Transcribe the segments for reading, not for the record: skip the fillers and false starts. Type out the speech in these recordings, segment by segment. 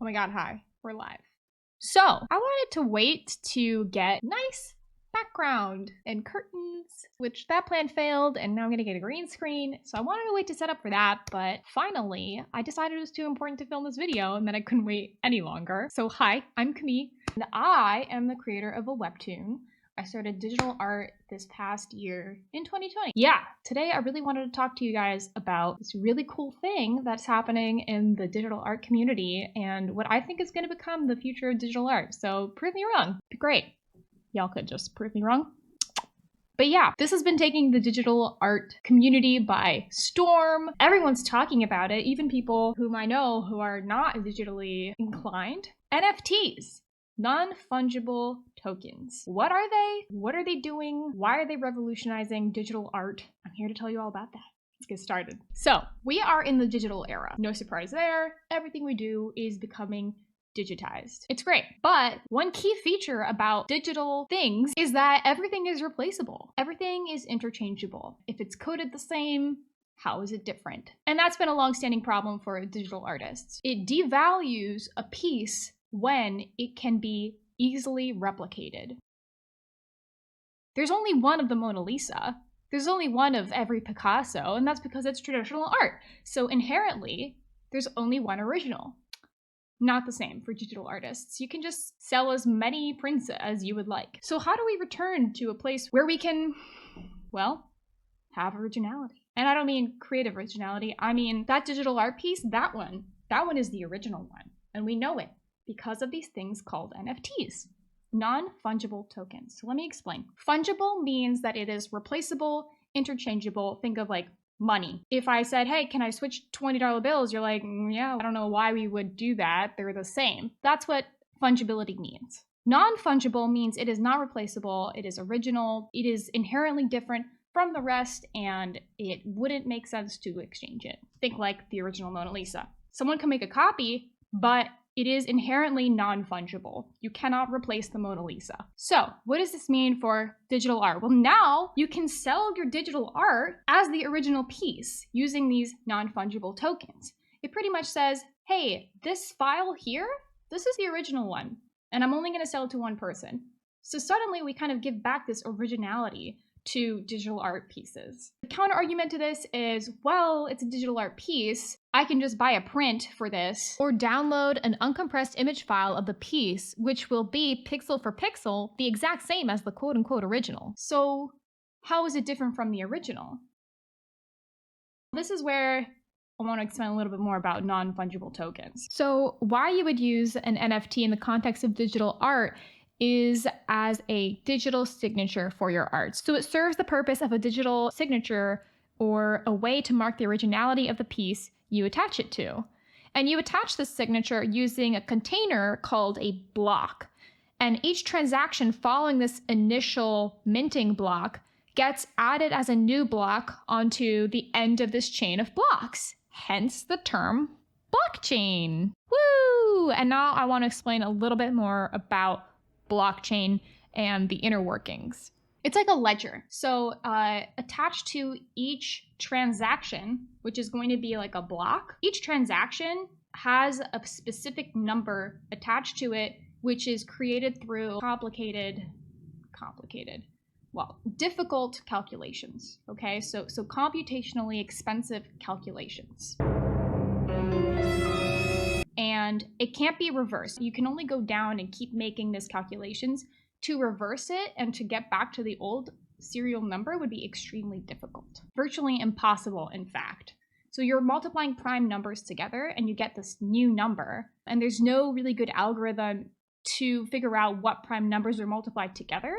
Oh my god, hi. We're live. So, I wanted to wait to get nice background and curtains, which that plan failed, and now I'm gonna get a green screen. So I wanted to wait to set up for that, but finally, I decided it was too important to film this video and that I couldn't wait any longer. So hi, I'm Camille, and I am the creator of a webtoon. I started digital art this past year in 2020. Yeah, today I really wanted to talk to you guys about this really cool thing that's happening in the digital art community and what I think is going to become the future of digital art. So prove me wrong. Be great. Y'all could just prove me wrong. But yeah, this has been taking the digital art community by storm. Everyone's talking about it, even people whom I know who are not digitally inclined. NFTs. Non-Fungible tokens. What are they? What are they doing? Why are they revolutionizing digital art? I'm here to tell you all about that. Let's get started. So, we are in the digital era. No surprise there. Everything we do is becoming digitized. It's great. But one key feature about digital things is that everything is replaceable. Everything is interchangeable. If it's coded the same, how is it different? And that's been a long-standing problem for digital artists. It devalues a piece when it can be easily replicated. There's only one of the Mona Lisa. There's only one of every Picasso, and that's because it's traditional art. So inherently, there's only one original. Not the same for digital artists. You can just sell as many prints as you would like. So how do we return to a place where we can, well, have originality? And I don't mean creative originality. I mean that digital art piece, that one is the original one. And we know it because of these things called NFTs, non-fungible tokens. So let me explain. Fungible means that it is replaceable, interchangeable. Think of like money. If I said, hey, can I switch $20 bills? You're like, yeah, I don't know why we would do that. They're the same. That's what fungibility means. Non-fungible means it is not replaceable. It is original. It is inherently different from the rest, and it wouldn't make sense to exchange it. Think like the original Mona Lisa. Someone can make a copy, but it is inherently non-fungible. You cannot replace the Mona Lisa. So, what does this mean for digital art? Well, now you can sell your digital art as the original piece using these non-fungible tokens. It pretty much says, hey, this file here, this is the original one, and I'm only going to sell it to one person. So suddenly we kind of give back this originality to digital art pieces. The counter argument to this is, well, it's a digital art piece. I can just buy a print for this or download an uncompressed image file of the piece, which will be pixel for pixel, the exact same as the quote unquote original. So how is it different from the original? This is where I want to explain a little bit more about non-fungible tokens. So why you would use an NFT in the context of digital art is as a digital signature for your art. So it serves the purpose of a digital signature or a way to mark the originality of the piece you attach it to. And you attach this signature using a container called a block. And each transaction following this initial minting block gets added as a new block onto the end of this chain of blocks. Hence the term blockchain. Woo! And now I want to explain a little bit more about blockchain and the inner workings. It's like a ledger. So attached to each transaction, which is going to be like a block, each transaction has a specific number attached to it, which is created through difficult calculations. Okay, so computationally expensive calculations. And it can't be reversed. You can only go down and keep making these calculations. To reverse it and to get back to the old serial number would be extremely difficult. Virtually impossible, in fact. So you're multiplying prime numbers together and you get this new number. And there's no really good algorithm to figure out what prime numbers are multiplied together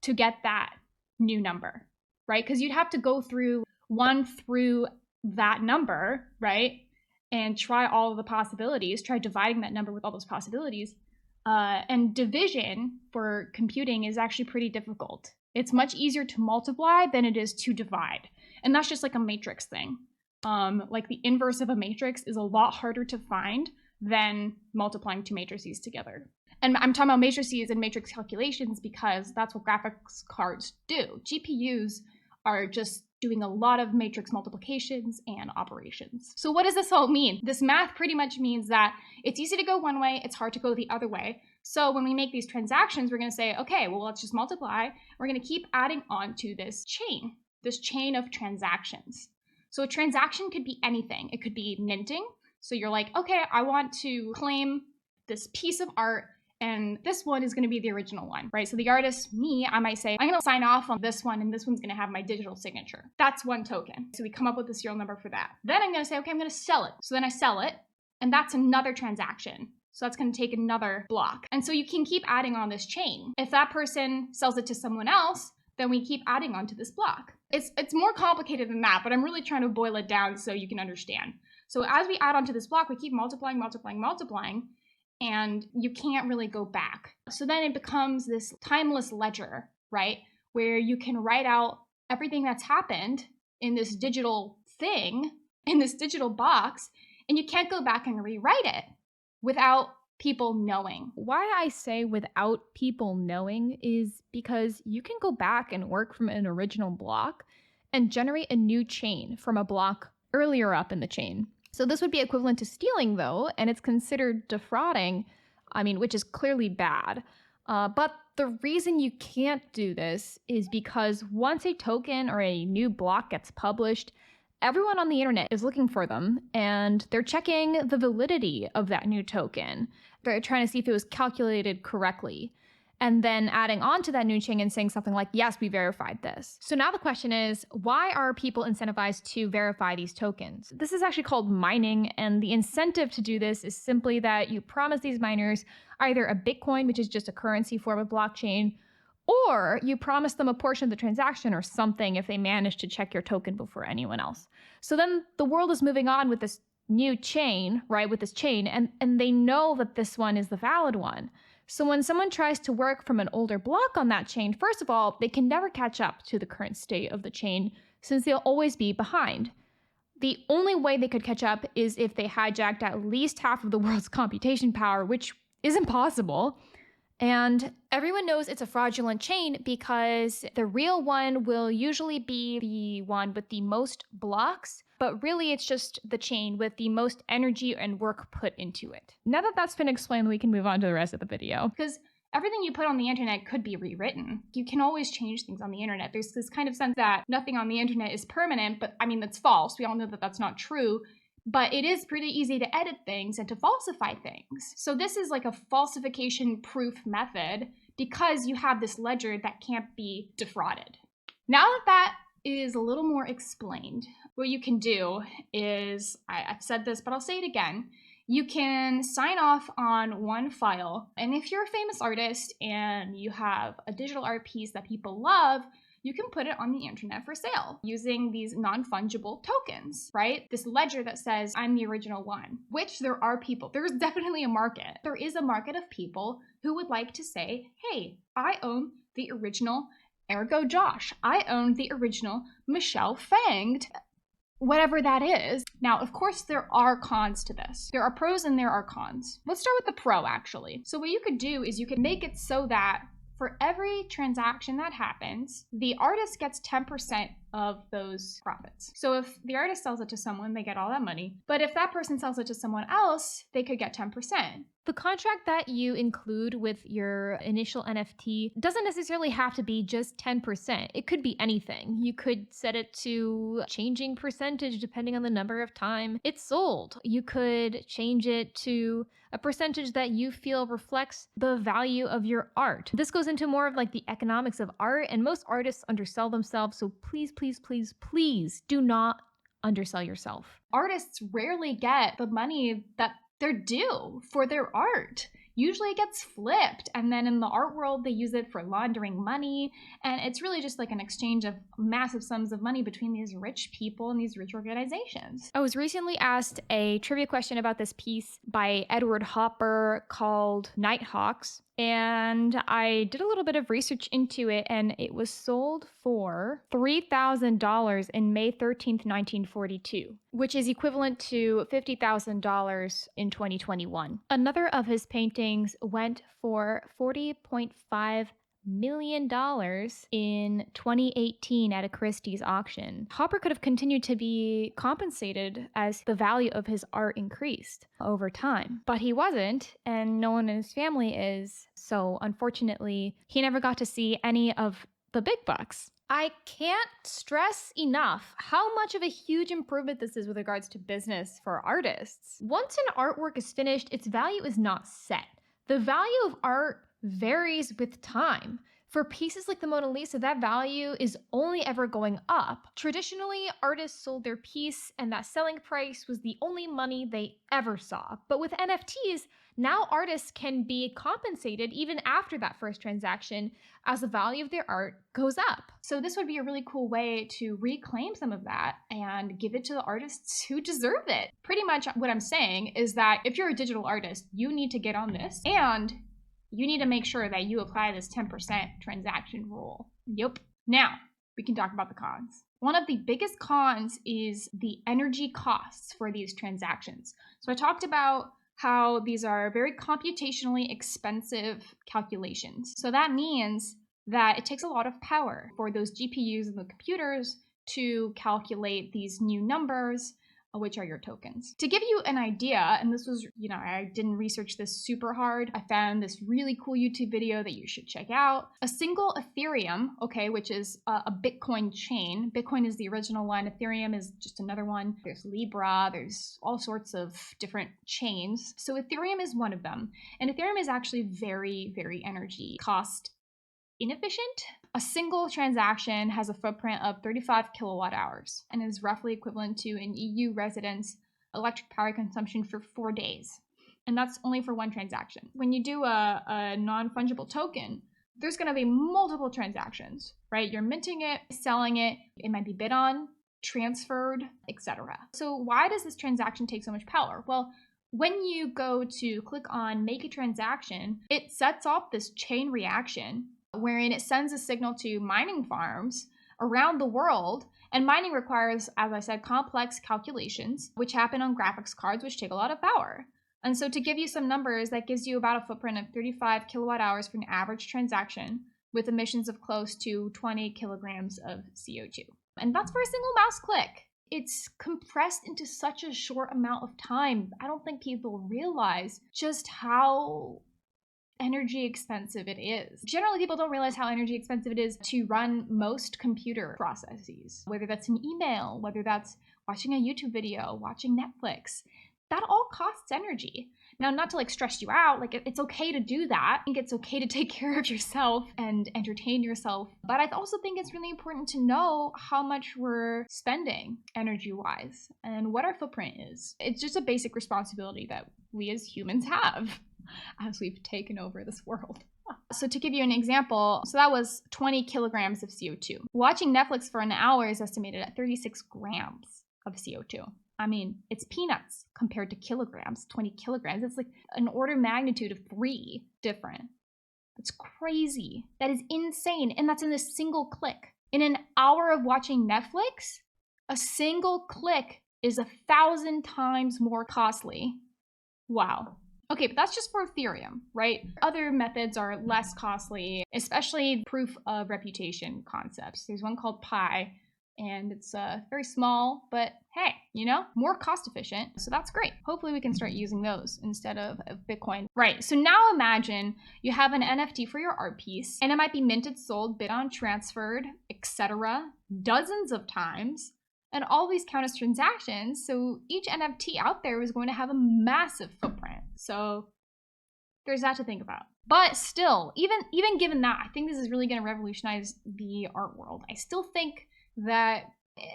to get that new number, right? Because you'd have to go through one through that number, right? And try all of the possibilities, try dividing that number with all those possibilities. And division for computing is actually pretty difficult. It's much easier to multiply than it is to divide. And that's just like a matrix thing. Like the inverse of a matrix is a lot harder to find than multiplying two matrices together. And I'm talking about matrices and matrix calculations because that's what graphics cards do. GPUs are just doing a lot of matrix multiplications and operations. So what does this all mean? This math pretty much means that it's easy to go one way, it's hard to go the other way. So when we make these transactions, we're going to say, okay, well, let's just multiply. We're going to keep adding on to this chain of transactions. So a transaction could be anything. It could be minting. So you're like, okay, I want to claim this piece of art, and this one is going to be the original one, right? So the artist, me, I might say, I'm going to sign off on this one, and this one's going to have my digital signature. That's one token. So we come up with the serial number for that. Then I'm going to say, okay, I'm going to sell it. So then I sell it, and that's another transaction. So that's going to take another block. And so you can keep adding on this chain. If that person sells it to someone else, then we keep adding on to this block. It's more complicated than that, but I'm really trying to boil it down so you can understand. So as we add onto this block, we keep multiplying, and you can't really go back. So then it becomes this timeless ledger, right? Where you can write out everything that's happened in this digital thing, in this digital box, and you can't go back and rewrite it without people knowing. Why I say without people knowing is because you can go back and work from an original block and generate a new chain from a block earlier up in the chain. So this would be equivalent to stealing, though, and it's considered defrauding, which is clearly bad. But the reason you can't do this is because once a token or a new block gets published, everyone on the internet is looking for them, and they're checking the validity of that new token. They're trying to see if it was calculated correctly, and then adding on to that new chain and saying something like, yes, we verified this. So now the question is, why are people incentivized to verify these tokens? This is actually called mining, and the incentive to do this is simply that you promise these miners either a Bitcoin, which is just a currency form of blockchain, or you promise them a portion of the transaction or something if they manage to check your token before anyone else. So then the world is moving on with this new chain, right, with this chain, and they know that this one is the valid one. So when someone tries to work from an older block on that chain, first of all, they can never catch up to the current state of the chain since they'll always be behind. The only way they could catch up is if they hijacked at least half of the world's computation power, which is impossible. And everyone knows it's a fraudulent chain because the real one will usually be the one with the most blocks, but really it's just the chain with the most energy and work put into it. Now that that's been explained, we can move on to the rest of the video. Because everything you put on the internet could be rewritten. You can always change things on the internet. There's this kind of sense that nothing on the internet is permanent, but that's false. We all know that that's not true. But it is pretty easy to edit things and to falsify things. So this is like a falsification proof method because you have this ledger that can't be defrauded. Now that that is a little more explained, what you can do is, I've said this, but I'll say it again. You can sign off on one file. And if you're a famous artist and you have a digital art piece that people love, you can put it on the internet for sale using these non-fungible tokens, right? This ledger that says, I'm the original one, which there are people, there's definitely a market. There is a market of people who would like to say, hey, I own the original Ergo Josh. I own the original Michelle Fanged, whatever that is. Now, of course, there are cons to this. There are pros and there are cons. Let's start with the pro, actually. So what you could do is you could make it so that for every transaction that happens, the artist gets 10% of those profits. So if the artist sells it to someone, they get all that money. But if that person sells it to someone else, they could get 10%. The contract that you include with your initial NFT doesn't necessarily have to be just 10%. It could be anything. You could set it to changing percentage depending on the number of time it's sold. You could change it to a percentage that you feel reflects the value of your art. This goes into more of like the economics of art, and most artists undersell themselves, so please, please, please, please do not undersell yourself. Artists rarely get the money that they're due for their art. Usually it gets flipped, and then in the art world, they use it for laundering money, and it's really just like an exchange of massive sums of money between these rich people and these rich organizations. I was recently asked a trivia question about this piece by Edward Hopper called Nighthawks, and I did a little bit of research into it, and it was sold for $3,000 in May 13th, 1942, which is equivalent to $50,000 in 2021. Another of his paintings went for $40.5 million in 2018 at a Christie's auction. Hopper could have continued to be compensated as the value of his art increased over time, but he wasn't, and no one in his family is. So unfortunately, he never got to see any of the big bucks. I can't stress enough how much of a huge improvement this is with regards to business for artists. Once an artwork is finished, its value is not set. The value of art varies with time. For pieces like the Mona Lisa, that value is only ever going up. Traditionally, artists sold their piece, and that selling price was the only money they ever saw. But with NFTs, now artists can be compensated even after that first transaction as the value of their art goes up. So this would be a really cool way to reclaim some of that and give it to the artists who deserve it. Pretty much what I'm saying is that if you're a digital artist, you need to get on this, and you need to make sure that you apply this 10% transaction rule. Yep. Now, we can talk about the cons. One of the biggest cons is the energy costs for these transactions. So I talked about how these are very computationally expensive calculations. So that means that it takes a lot of power for those GPUs and the computers to calculate these new numbers, which are your tokens. To give you an idea, and this was, I didn't research this super hard. I found this really cool YouTube video that you should check out. A single Ethereum, which is a Bitcoin chain. Bitcoin is the original one. Ethereum is just another one. There's Libra, there's all sorts of different chains. So Ethereum is one of them. And Ethereum is actually very, very energy cost inefficient. A single transaction has a footprint of 35 kilowatt hours and is roughly equivalent to an EU resident's electric power consumption for 4 days. And that's only for one transaction. When you do a non-fungible token, there's going to be multiple transactions, right? You're minting it, selling it, it might be bid on, transferred, etc. So why does this transaction take so much power? Well, when you go to click on make a transaction, it sets off this chain reaction wherein it sends a signal to mining farms around the world. And mining requires, as I said, complex calculations, which happen on graphics cards, which take a lot of power. And so to give you some numbers, that gives you about a footprint of 35 kilowatt hours for an average transaction with emissions of close to 20 kilograms of CO2. And that's for a single mouse click. It's compressed into such a short amount of time. I don't think people realize just how energy expensive it is. Generally, people don't realize how energy expensive it is to run most computer processes, whether that's an email, whether that's watching a YouTube video, watching Netflix. That all costs energy. Now, not to stress you out, it's okay to do that. I think it's okay to take care of yourself and entertain yourself. But I also think it's really important to know how much we're spending energy-wise and what our footprint is. It's just a basic responsibility that we as humans have as we've taken over this world. So to give you an example, so that was 20 kilograms of CO2. Watching Netflix for an hour is estimated at 36 grams of CO2. I mean, it's peanuts compared to kilograms, 20 kilograms. It's like an order of magnitude of 3 different. It's crazy. That is insane. And that's in a single click. In an hour of watching Netflix, a single click is 1,000 times more costly. Wow. Okay, but that's just for Ethereum, right? Other methods are less costly, especially proof of reputation concepts. There's one called Pi, and it's very small, but hey, more cost efficient. So that's great. Hopefully we can start using those instead of Bitcoin. Right, so now imagine you have an NFT for your art piece, and it might be minted, sold, bid on, transferred, etc. dozens of times. And all these count as transactions, so each NFT out there is going to have a massive footprint. So there's that to think about. But still, even given that, I think this is really going to revolutionize the art world. I still think that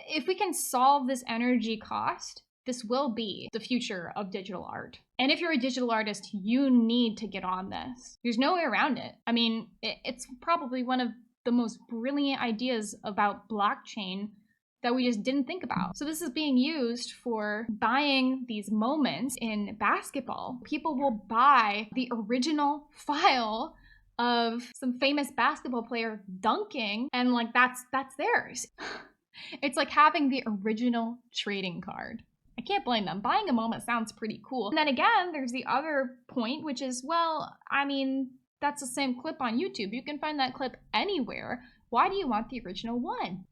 if we can solve this energy cost, this will be the future of digital art. And if you're a digital artist, you need to get on this. There's no way around it. I mean, it's probably one of the most brilliant ideas about blockchain that we just didn't think about. So this is being used for buying these moments in basketball. People will buy the original file of some famous basketball player dunking, and that's theirs. It's like having the original trading card. I can't blame them. Buying a moment sounds pretty cool. And then again, there's the other point, which is, that's the same clip on YouTube. You can find that clip anywhere. Why do you want the original one?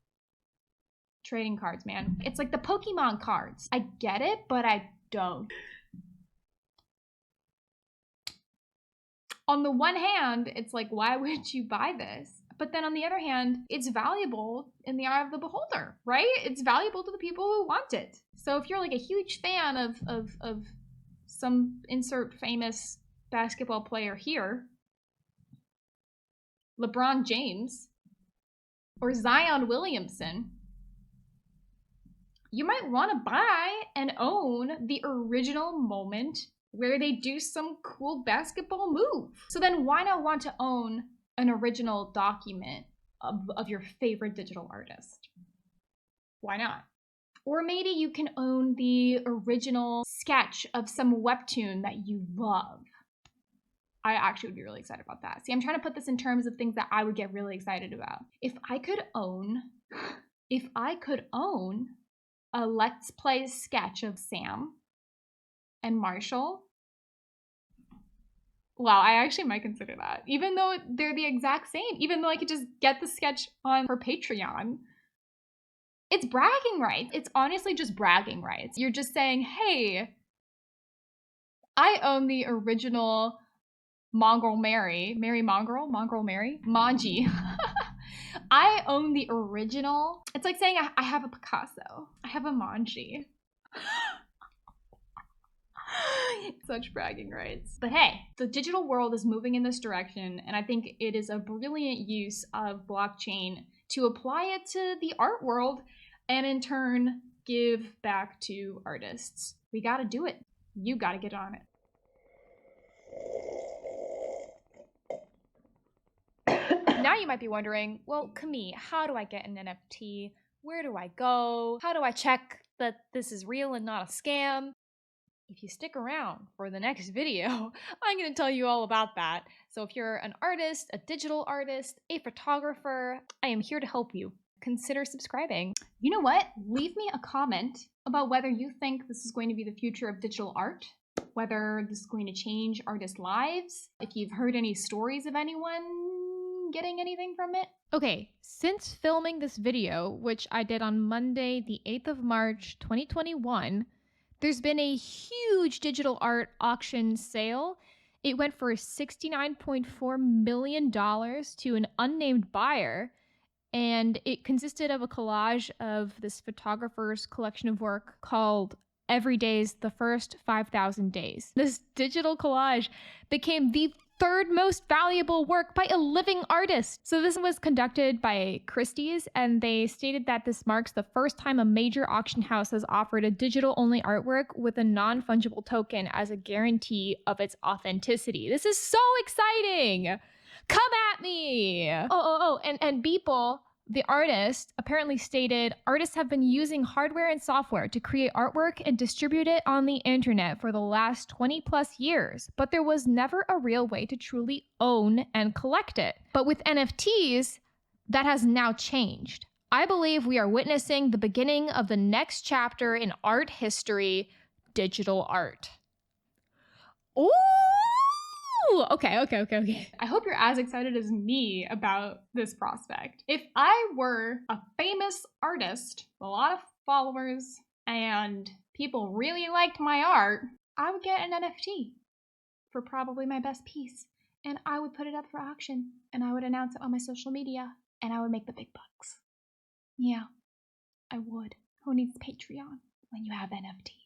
Trading cards, man. It's like the Pokemon cards. I get it, but I don't. On the one hand, it's like, why would you buy this? But then on the other hand, it's valuable in the eye of the beholder, right? It's valuable to the people who want it. So if you're like a huge fan of some insert famous basketball player here, LeBron James, or Zion Williamson, you might want to buy and own the original moment where they do some cool basketball move. So then why not want to own an original document of your favorite digital artist? Why not? Or maybe you can own the original sketch of some webtoon that you love. I actually would be really excited about that. See, I'm trying to put this in terms of things that I would get really excited about. If I could own a Let's Play sketch of Sam and Marshall, wow, I actually might consider that. Even though they're the exact same, even though I could just get the sketch on for Patreon. It's bragging rights. It's honestly just bragging rights. You're just saying, hey, I own the original Mongrel Mary, Manji. I own the original. It's like saying I have a Picasso. I have a Manji. Such bragging rights. But hey, the digital world is moving in this direction, and I think it is a brilliant use of blockchain to apply it to the art world and in turn give back to artists. We gotta do it. You gotta get on it. Now you might be wondering, well, Camille, how do I get an NFT? Where do I go? How do I check that this is real and not a scam? If you stick around for the next video, I'm going to tell you all about that. So if you're an artist, a digital artist, a photographer, I am here to help you. Consider subscribing. You know what? Leave me a comment about whether you think this is going to be the future of digital art, whether this is going to change artists' lives, if you've heard any stories of anyone getting anything from it. Okay, since filming this video, which I did on Monday, the 8th of March, 2021, there's been a huge digital art auction sale. It went for $69.4 million to an unnamed buyer, and it consisted of a collage of this photographer's collection of work called Every Day's The First 5,000 Days. This digital collage became the third most valuable work by a living artist. So this was conducted by Christie's, and they stated that this marks the first time a major auction house has offered a digital-only artwork with a non-fungible token as a guarantee of its authenticity. This is so exciting! Come at me! And Beeple, the artist, apparently stated, artists have been using hardware and software to create artwork and distribute it on the internet for the last 20 plus years, but there was never a real way to truly own and collect it. But with NFTs, that has now changed. I believe we are witnessing the beginning of the next chapter in art history, digital art. Ooh! Okay. I hope you're as excited as me about this prospect. If I were a famous artist, a lot of followers, and people really liked my art, I would get an NFT for probably my best piece. And I would put it up for auction, and I would announce it on my social media, and I would make the big bucks. Yeah, I would. Who needs Patreon when you have NFTs?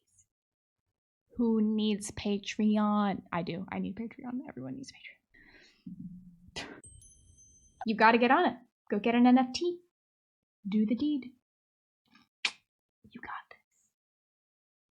Who needs Patreon? I do. I need Patreon. Everyone needs Patreon. You gotta get on it. Go get an NFT. Do the deed. You got this.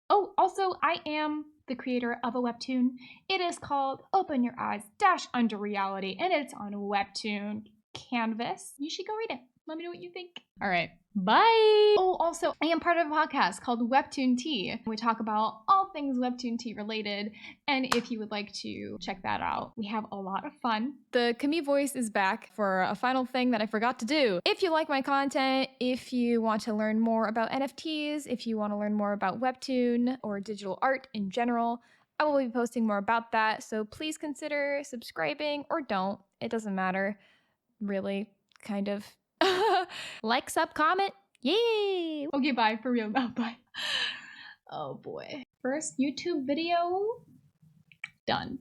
Oh, also, I am the creator of a webtoon. It is called Open Your Eyes Dash Under Reality, and it's on Webtoon Canvas. You should go read it. Let me know what you think. All right. Bye. Oh, also, I am part of a podcast called Webtoon Tea. We talk about all things Webtoon Tea related. And if you would like to check that out, we have a lot of fun. The Camille voice is back for a final thing that I forgot to do. If you like my content, if you want to learn more about NFTs, if you want to learn more about Webtoon or digital art in general, I will be posting more about that, so please consider subscribing or don't. It doesn't matter, really, kind of. Like, sub, comment. Yay! Okay, bye. For real now, bye. Oh boy. First YouTube video done.